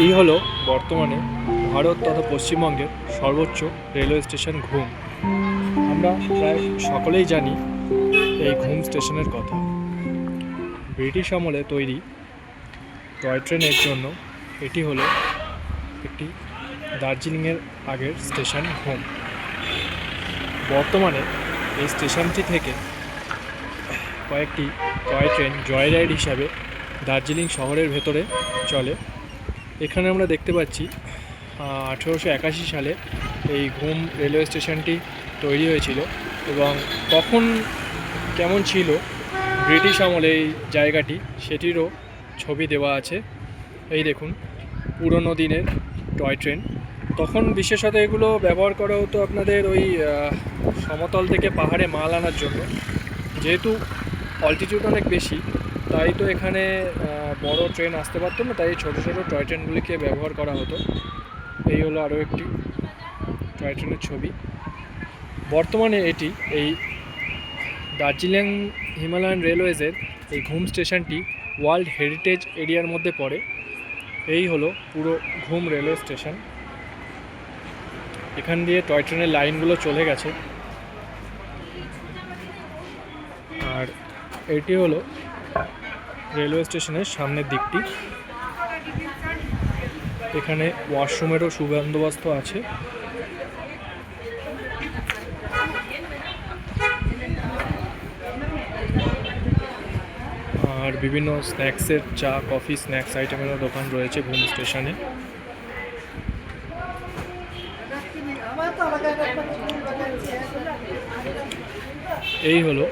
এই হলো বর্তমানে ভারত তথা পশ্চিমবঙ্গের সর্বোচ্চ রেলওয়ে স্টেশন ঘুম। আমরা প্রায় সকলেই জানি এই ঘুম স্টেশনের কথা। ব্রিটিশ আমলে তৈরি টয় ট্রেনের জন্য এটি হলো একটি দার্জিলিংয়ের আগের স্টেশন ঘুম। বর্তমানে এই স্টেশনটি থেকে কয়েকটি টয় ট্রেন জয় রাইড হিসাবে দার্জিলিং শহরের ভেতরে চলে। এখানে আমরা দেখতে পাচ্ছি 1881 সালে এই ঘুম রেলওয়ে স্টেশনটি তৈরি হয়েছিল এবং তখন কেমন ছিল ব্রিটিশ আমলে এই জায়গাটি সেটিরও ছবি দেওয়া আছে। এই দেখুন পুরনো দিনের টয় ট্রেন। তখন বিশেষত এগুলো ব্যবহার করা হতো আপনাদের ওই সমতল থেকে পাহাড়ে মাল আনার জন্য। যেহেতু অল্টিটিউড অনেক বেশি, তাই তো এখানে বড় ট্রেন আসতে পারতো না, তাই ছোটো ছোটো টয় ট্রেনগুলিকে ব্যবহার করা হতো। এই হলো আরও একটি টয় ট্রেনের ছবি। বর্তমানে এটি এই দার্জিলিং হিমালয়ান রেলওয়েজের এই ঘুম স্টেশনটি ওয়ার্ল্ড হেরিটেজ এরিয়ার মধ্যে পড়ে। এই হলো পুরো ঘুম রেলওয়ে স্টেশন। এখান দিয়ে টয় ট্রেনের লাইনগুলো চলে গেছে। আর এটি হলো রেলওয়ে স্টেশনের সামনের দিকটি। এখানে ওয়াশরুমেরও সুবন্দোবস্ত আছে। আর বিভিন্ন স্ন্যাক্সের চা কফি স্ন্যাক্স আইটেমেরও দোকান রয়েছে ঘুম স্টেশনে। এই হলো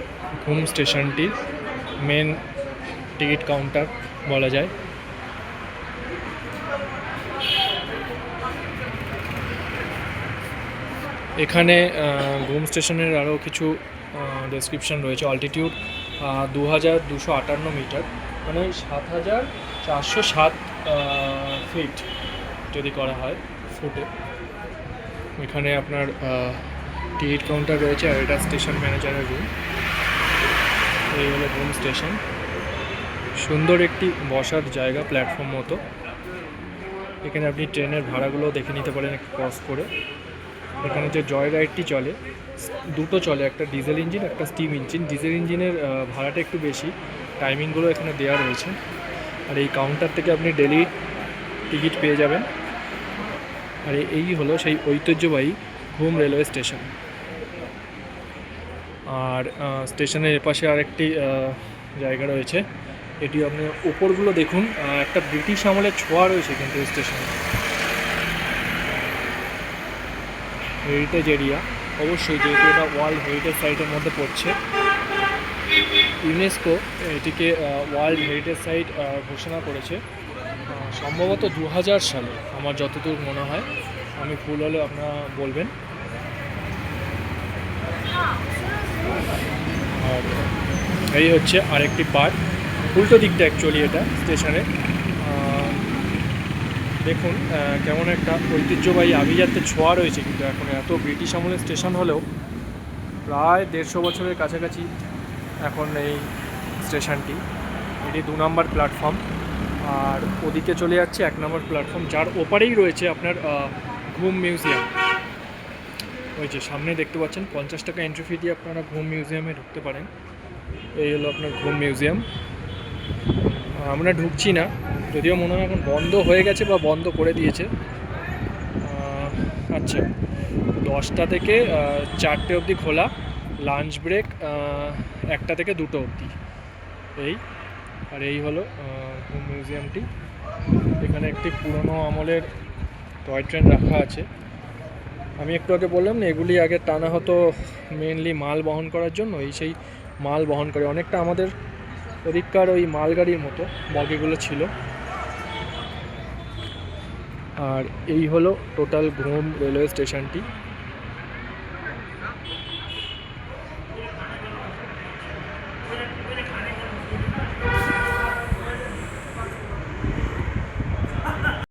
ঘুম স্টেশনটির মেন টিকিট কাউন্টার বলা যায়। এখানে ঘুম স্টেশনের আরও কিছু ডেসক্রিপশন রয়েছে। অল্টিটিউড 2258 মিটার, মানে 7407 ফিট যদি করা হয় ফুটে। এখানে আপনার টিকিট কাউন্টার রয়েছে আর এটা স্টেশন ম্যানেজারের রুম। এই হলো ঘুম স্টেশন। সুন্দর একটি বসার জায়গা, প্ল্যাটফর্ম মতো। এখানে আপনি ট্রেনের ভাড়াগুলো দেখে নিতে পারেন একটু ক্রস করে। এখানে যে জয় রাইডটি চলে, দুটো চলে, একটা ডিজেল ইঞ্জিন একটা স্টিম ইঞ্জিন। ডিজেল ইঞ্জিনের ভাড়াটা একটু বেশি, টাইমিংগুলো এখানে দেওয়া রয়েছে। আর এই কাউন্টার থেকে আপনি ডেলি টিকিট পেয়ে যাবেন। আর এই হলো সেই ঐতিহ্যবাহী ঘুম রেলওয়ে স্টেশন। আর স্টেশনের এপাশে আরেকটি জায়গা রয়েছে। এটি আপনি উপরগুলো দেখুন, একটা ব্রিটিশ আমলের ছোঁয়া রয়েছে কিন্তু এই স্টেশনে। হেরিটেজ এরিয়া অবশ্যই, যেহেতু এটা ওয়ার্ল্ড হেরিটেজ সাইটের মধ্যে পড়ছে। ইউনেস্কো এটিকে ওয়ার্ল্ড হেরিটেজ সাইট ঘোষণা করেছে সম্ভবত 2000 সালে, আমার যতদূর মনে হয়। আমি ভুল হলে আপনারা বলবেন। আর এই হচ্ছে আরেকটি পার্ট, উল্টো দিকটা অ্যাকচুয়ালি এটা স্টেশনে। দেখুন কেমন একটা ঐতিহ্যবাহী আভিজাত্যের ছোঁয়া রয়েছে। কিন্তু এখন এত ব্রিটিশ আমলের স্টেশন হলেও প্রায় 150 বছরের কাছাকাছি এখন এই স্টেশনটি। এটি 2 নম্বর প্ল্যাটফর্ম, আর ওদিকে চলে যাচ্ছে 1 নম্বর প্ল্যাটফর্ম, যার ওপারেই রয়েছে আপনার ঘুম মিউজিয়াম। ওই যে সামনে দেখতে পাচ্ছেন 50 টাকা এন্ট্রি ফি দিয়ে আপনারা ঘুম মিউজিয়ামে ঢুকতে পারেন। এই হলো আপনার ঘুম মিউজিয়াম। আমরা ঢুকছি না, যদিও মনে হয় এখন বন্ধ হয়ে গেছে বা বন্ধ করে দিয়েছে। আচ্ছা, 10টা থেকে 4টে অবধি খোলা, লাঞ্চ ব্রেক 1টা থেকে 2টো অবধি। আর এই হলো ঘুম মিউজিয়ামটি। এখানে একটি পুরনো আমলের টয় ট্রেন রাখা আছে। আমি একটু আগে বললাম না, এগুলি আগে টানা হতো মেনলি মাল বহন করার জন্য। সেই মাল বহন করে অনেকটা আমাদের ওদিককার ওই মালগাড়ির মতো বগিগুলো ছিল। আর এই হলো টোটাল ঘুম রেলওয়ে স্টেশনটি।